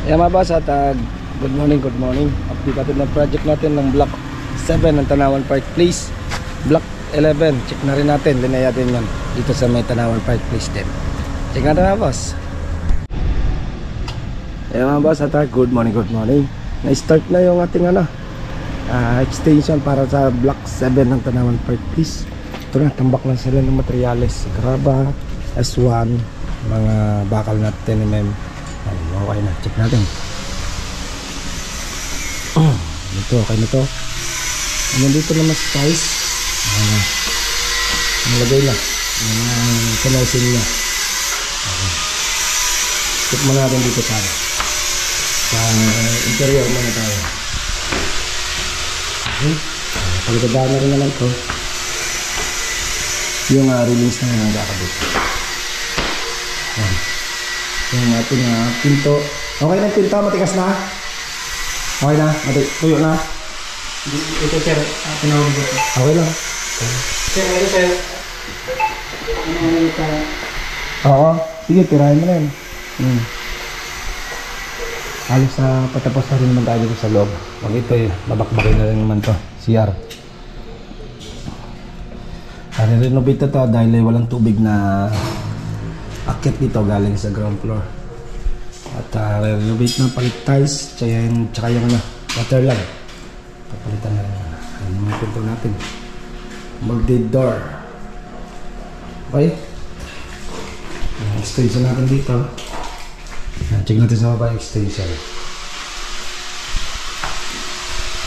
Ayan mga boss at good morning. Update natin ng project natin ng Block 7 ng Tanawan Park Place. Block 11, check na rin natin, linaya din yan dito sa may Tanawan Park Place din. Check natin mga boss. Ayan mga boss at good morning. Na-start na yung ating extension para sa Block 7 ng Tanawan Park Place. Ito na, tambak na sila ng materyales, graba, S1, mga bakal na 10mm. Okay na, check natin. Ito, okay na to. Nandito naman sa size. Nalagay na yung kanosin niya. Okay. Check mo natin dito sa interior muna tayo. Okay. Pagkadaan na rin naman to yung railings na nagkakabit. Yung ating pinto. Okay na yung pinto, matigas na? Okay na? Tuyo na? Ito sir, tinawag ko. Okay lang. Sir, ito sir. Oo, sige, tirahin mo na yun. Halos patapos na rin naman tayo dito sa loob. Wag ito babakbakin na rin naman to, CR. Renovate ito dahil walang tubig na akit dito galing sa ground floor. At renovate na, palit tiles, tsaka yung water line. Papalitan na rin. Ayan yung mga pinto natin. Molded door. Okay. Yung extension natin dito. Check natin sa baba yung extension.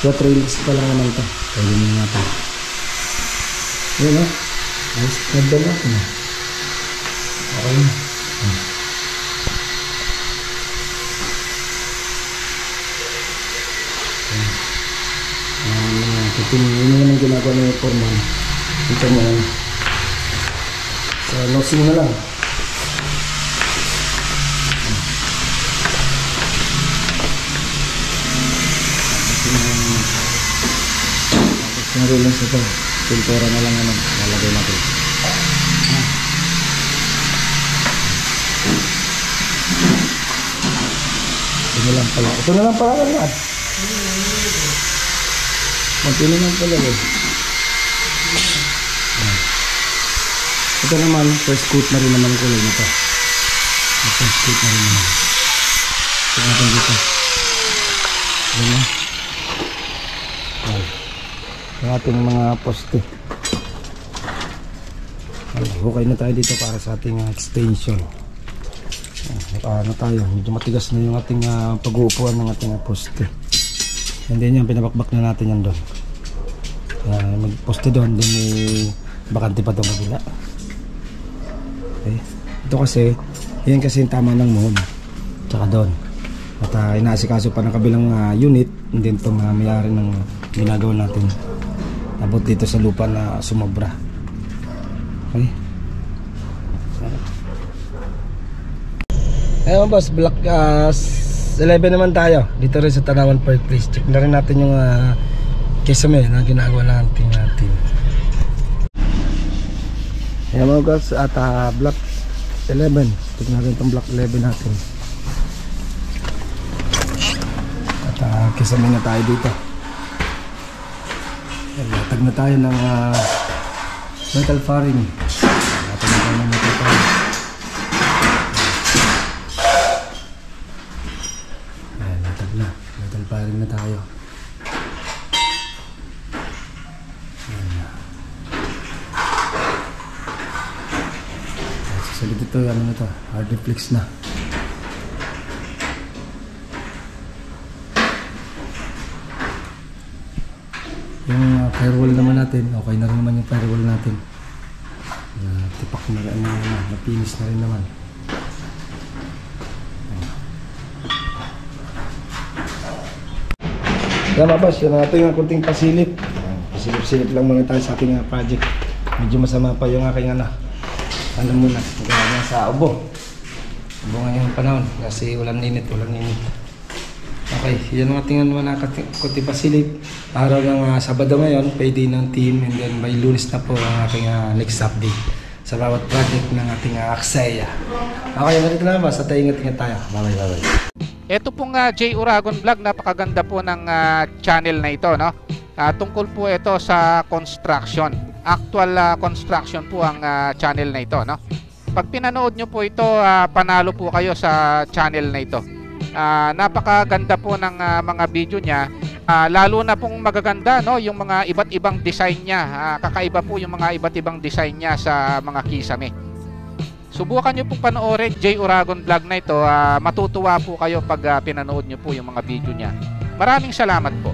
So, trailings pa lang naman ito. Pwede nyo natin. Ayan o. Nice. Ganda natin. Okay na. Yun yung ginagawa na yung foreman. Ito mo yan. So, nosing na lang. Tapos yung rulings ito. Pintura na lang nalagay natin. Ito na lang pala. Ito na lang pala lahat. Magpili lang pala Ito naman, first coat na rin naman kulay nito. First coat na rin naman. Ito natin dito. Ayan na. Ang ating mga poste. Okay na tayo dito para sa ating extension. Tayo, medyo matigas na yung ating pag-uupuan ng ating poste. And then yan, pinabakbak na natin yan doon. Magposte doon, din may bakante pa doon kabila. Okay. Ito kasi, yan kasi yung tama ng mohon. Tsaka doon. At inaasikaso pa ng kabilang unit, and then itong may-ari ng ginagawa natin. Abot dito sa lupa na sumobra. Okay. Ayun boss, Block 11 naman tayo. Dito rin sa Tanawan Park Place. Check na rin natin yung kisame na ginagawa natin. Ayan mga guys, at Block 11. Check natin itong Block 11 natin. At kisame na tayo dito. Latag na tayo ng metal faring. Latag na tayo ng metal faring. Metal faring na tayo. Salit ito, ano na to, hard reflex na. Yung firewall naman natin, okay na rin naman yung firewall natin. Tipak na rin naman, napinis na rin naman. Yan mga boss, yan natin yung kunting pasilip. Pasilip-silip lang muna tayo sa ating project. Medyo masama pa yung aking ano muna, magkakaroon sa ubo. Ubo ngayong panahon kasi walang init. Okay, yan ang ating kunting pasilip. Araw ng Sabado ngayon, pwede ng team, and then by Lunes na po ang aking next update sa bawat project ng ating Axeya. Okay, ganito na boss, at ingat-ingat tayo. Bye-bye. Ito pong J Uragon Vlog, napakaganda po ng channel na ito, no? Tungkol po ito sa construction. Actual construction po ang channel na ito, no? Pag pinanood nyo po ito, panalo po kayo sa channel na ito. Napakaganda po ng mga video niya. Lalo na pong magaganda, no, yung mga iba't ibang design niya. Kakaiba po yung mga iba't ibang design niya sa mga kisame. Subukan nyo pong panoorin J Uragon Vlog na ito. Matutuwa po kayo pag pinanood nyo po yung mga video niya. Maraming salamat po.